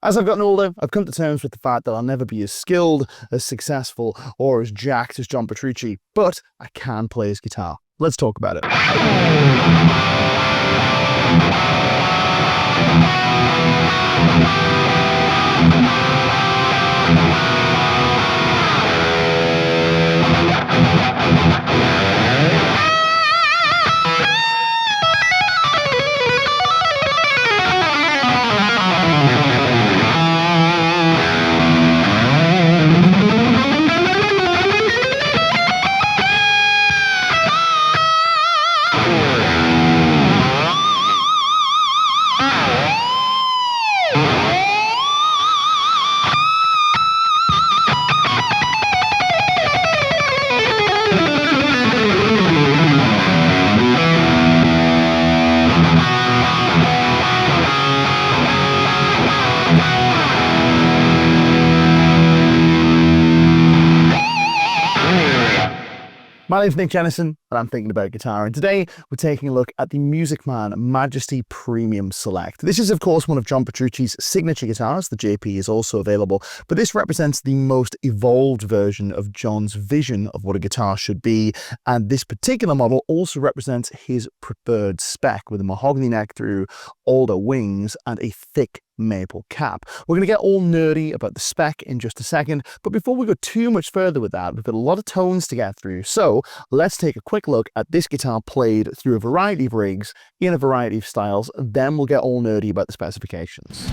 As I've gotten older, I've come to terms with the fact that I'll never be as skilled, as successful, or as jacked as John Petrucci, but I can play his guitar. Let's talk about it. My name's Nick Jennison, and I'm thinking about guitar, and today we're taking a look at the Man Majesty Premium Select. This is, of course, one of John Petrucci's signature guitars. The JP is also available, but this represents the most evolved version of John's vision of what a guitar should be, and this particular model also represents his preferred spec, with a mahogany neck through, alder wings, and a thick maple cap. We're going to get all nerdy about the spec in just a second, but before we go too much further with that, we've got a lot of tones to get through, so let's take a quick look at this guitar played through a variety of rigs, in a variety of styles, then we'll get all nerdy about the specifications.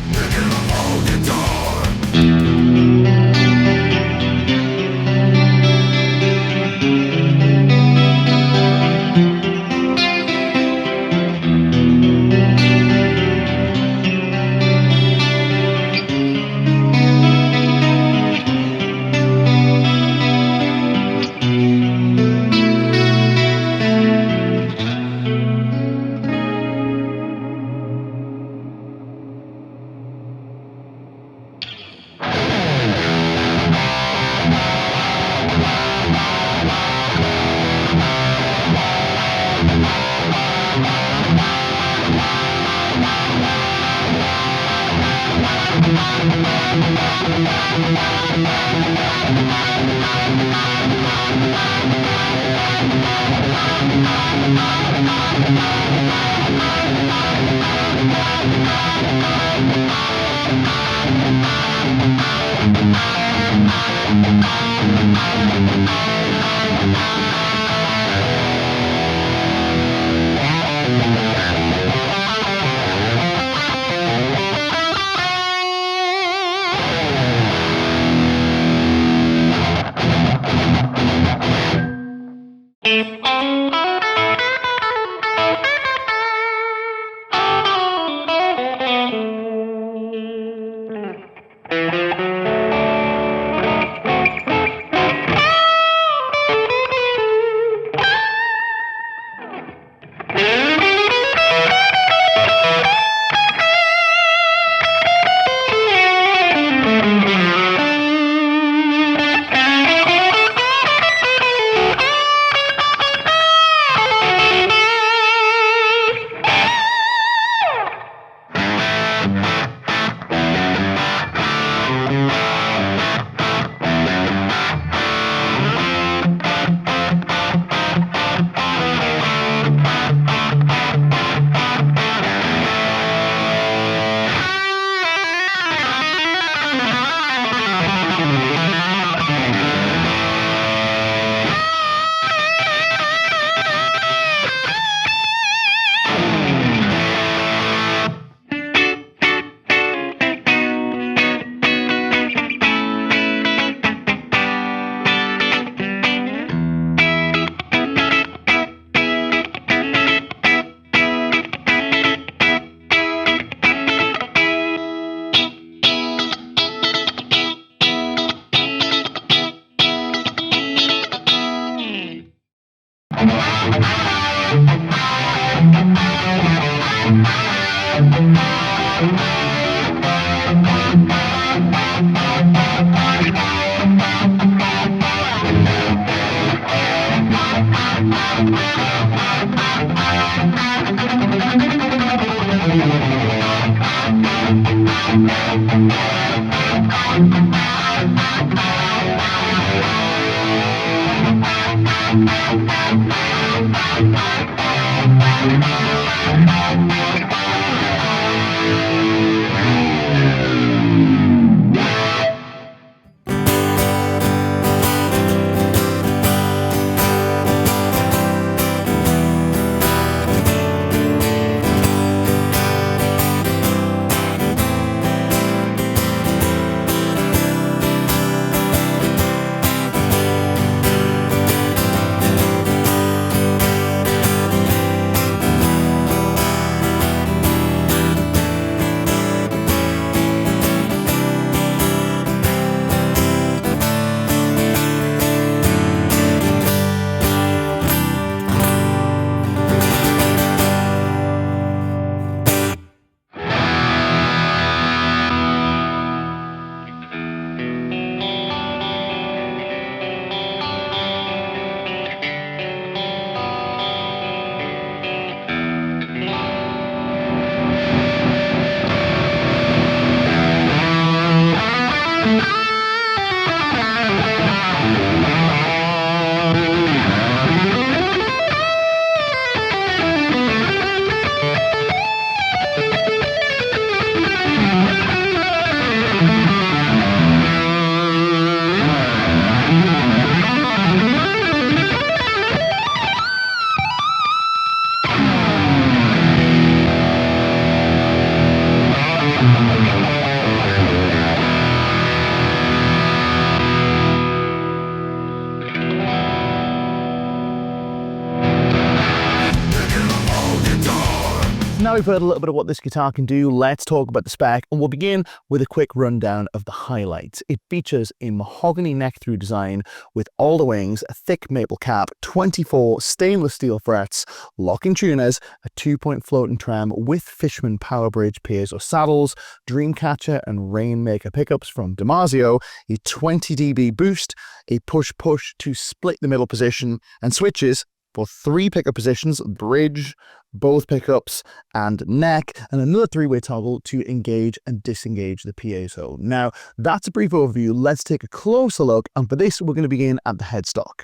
Now we've heard a little bit of what this guitar can do, let's talk about the spec, and we'll begin with a quick rundown of the highlights. It features a mahogany neck-through design with alder wings, a thick maple cap, 24 stainless steel frets, locking tuners, a 2-point floating trem with Fishman Powerbridge Piezo saddles, Dreamcatcher and Rainmaker pickups from DiMarzio, a 20 dB boost, a push-push to split the middle position, and switches for 3 pickup positions: bridge, both pickups, and neck, and another 3-way toggle to engage and disengage the piezo. Now, that's a brief overview. Let's take a closer look, and for this, we're going to begin at the headstock.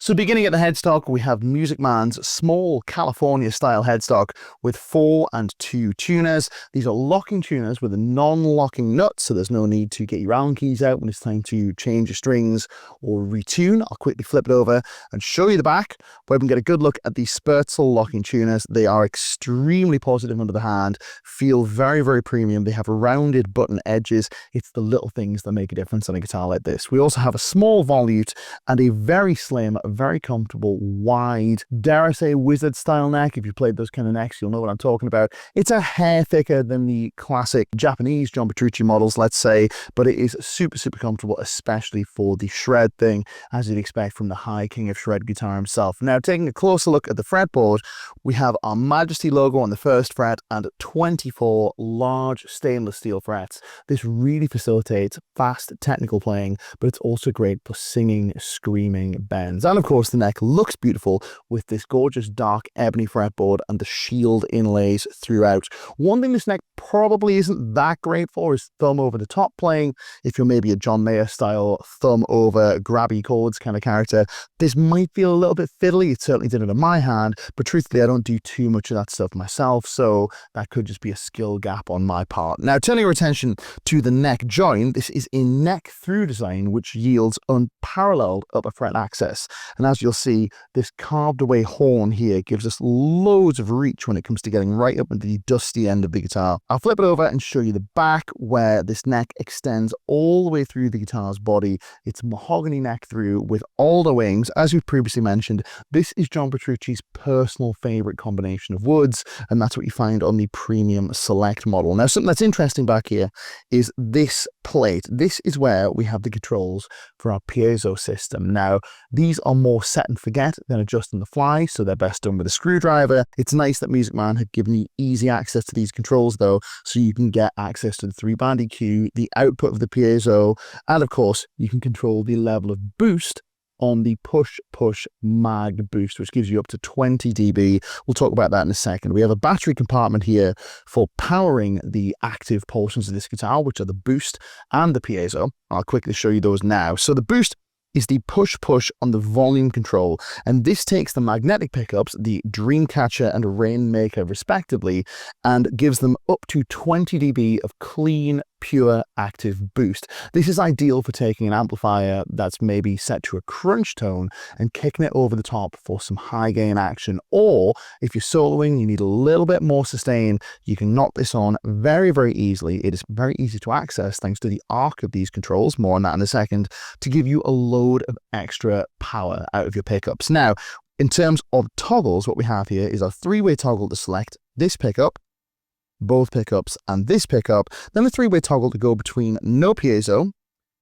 So beginning at the headstock, we have Music Man's small California-style headstock with 4 and 2 tuners. These are locking tuners with a non-locking nut, so there's no need to get your Allen keys out when it's time to change your strings or retune. I'll quickly flip it over and show you the back, where we can get a good look at the Spertzel locking tuners. They are extremely positive under the hand, feel very, very premium. They have rounded button edges. It's the little things that make a difference on a guitar like this. We also have a small volute and a very slim, very comfortable, wide, dare I say, wizard style neck. If you played those kind of necks, you'll know what I'm talking about. It's a hair thicker than the classic Japanese John Petrucci models, let's say, but it is super, super comfortable, especially for the shred thing, as you'd expect from the high king of shred guitar himself. Now, taking a closer look at the fretboard, we have our Majesty logo on the first fret and 24 large stainless steel frets. This really facilitates fast technical playing, but it's also great for singing, screaming bends. And of course, the neck looks beautiful with this gorgeous dark ebony fretboard and the shield inlays throughout. One thing this neck probably isn't that great for is thumb over the top playing. If you're maybe a John Mayer style thumb over grabby chords kind of character, this might feel a little bit fiddly. It certainly did it in my hand, but truthfully, I don't do too much of that stuff myself, so that could just be a skill gap on my part. Now, turning your attention to the neck join, this is a neck through design which yields unparalleled upper fret access. And as you'll see, this carved away horn here gives us loads of reach when it comes to getting right up into the dusty end of the guitar. I'll flip it over and show you the back, where this neck extends all the way through the guitar's body. It's mahogany neck through with alder wings. As we've previously mentioned, this is John Petrucci's personal favorite combination of woods, and that's what you find on the Premium Select model. Now, something that's interesting back here is this plate. This is where we have the controls for our piezo system. Now, these are more set and forget than adjust on the fly, so they're best done with a screwdriver. It's nice that Music Man had given you easy access to these controls though, so you can get access to the 3-band EQ, the output of the piezo, and of course, you can control the level of boost on the push-push mag boost, which gives you up to 20 dB. We'll talk about that in a second. We have a battery compartment here for powering the active portions of this guitar, which are the boost and the piezo. I'll quickly show you those now. So the boost is the push-push on the volume control, and this takes the magnetic pickups, the Dreamcatcher and Rainmaker respectively, and gives them up to 20 dB of clean, pure active boost. This is ideal for taking an amplifier that's maybe set to a crunch tone and kicking it over the top for some high gain action, or if you're soloing, you need a little bit more sustain, you can knock this on very, very easily. It is very easy to access thanks to the arc of these controls, more on that in a second, to give you a load of extra power out of your pickups. Now, in terms of toggles, what we have here is a three-way toggle to select this pickup, both pickups, and this pickup, then a three-way toggle to go between no piezo,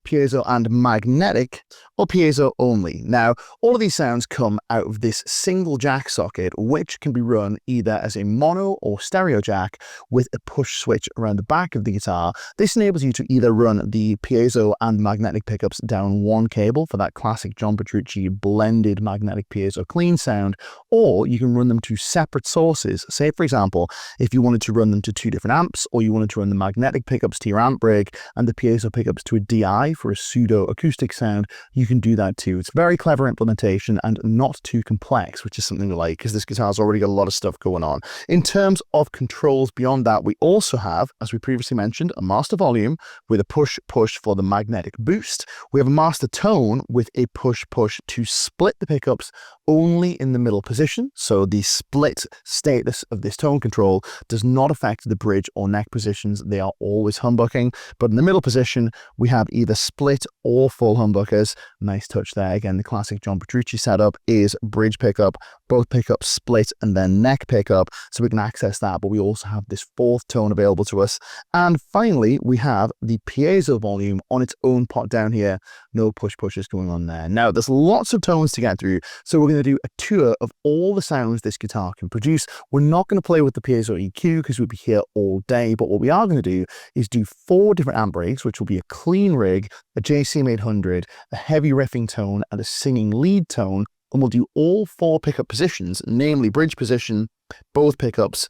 piezo and magnetic, or piezo only. Now, all of these sounds come out of this single jack socket, which can be run either as a mono or stereo jack with a push switch around the back of the guitar. This enables you to either run the piezo and magnetic pickups down one cable for that classic John Petrucci blended magnetic piezo clean sound, or you can run them to separate sources. Say, for example, if you wanted to run them to two different amps, or you wanted to run the magnetic pickups to your amp rig and the piezo pickups to a DI for a pseudo acoustic sound, you can do that too. It's a very clever implementation and not too complex, which is something we like because this guitar's already got a lot of stuff going on. In terms of controls beyond that, we also have, as we previously mentioned, a master volume with a push-push for the magnetic boost. We have a master tone with a push-push to split the pickups only in the middle position. So the split status of this tone control does not affect the bridge or neck positions. They are always humbucking, but in the middle position, we have either split or full humbuckers. Nice touch there. Again, the classic John Petrucci setup is bridge pickup, both pickups split, and then neck pickup, so we can access that, but we also have this fourth tone available to us. And finally, we have the piezo volume on its own pot down here. No push-pushes going on there. Now, there's lots of tones to get through, so we're going to do a tour of all the sounds this guitar can produce. We're not going to play with the piezo EQ because we'll be here all day, but what we are going to do is do 4 different amp rigs, which will be a clean rig, a JCM 800, a heavy riffing tone, and a singing lead tone. And we'll do all 4 pickup positions, namely bridge position, both pickups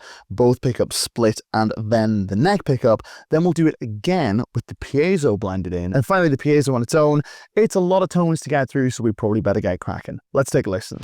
split, and then the neck pickup. Then we'll do it again with the piezo blended in. And finally, the piezo on its own. It's a lot of tones to get through, so we probably better get cracking. Let's take a listen.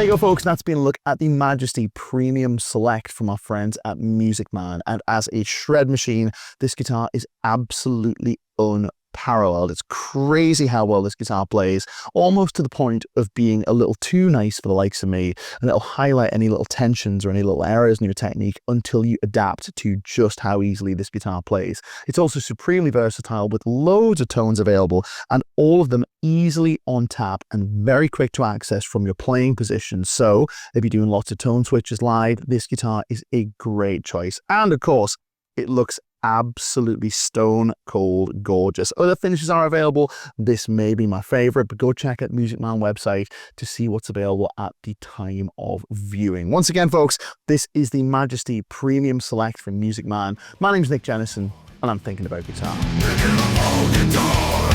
you go, folks. That's been a look at the Majesty Premium Select from our friends at Music Man. And as a shred machine, this guitar is absolutely unparalleled. It's crazy how well this guitar plays, almost to the point of being a little too nice for the likes of me, and it'll highlight any little tensions or any little errors in your technique until you adapt to just how easily this guitar plays. It's also supremely versatile with loads of tones available, and all of them easily on tap and very quick to access from your playing position. So if you're doing lots of tone switches live, this guitar is a great choice. And of course, it looks absolutely stone cold gorgeous. Other finishes are available. This may be my favorite, but go check out the Music Man website to see what's available at the time of viewing. Once again, folks, this is the Majesty Premium Select from Music Man. My name's Nick Jennison, and I'm thinking about guitar. Thinking about guitar.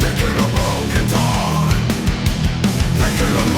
Thinking about guitar. Thinking about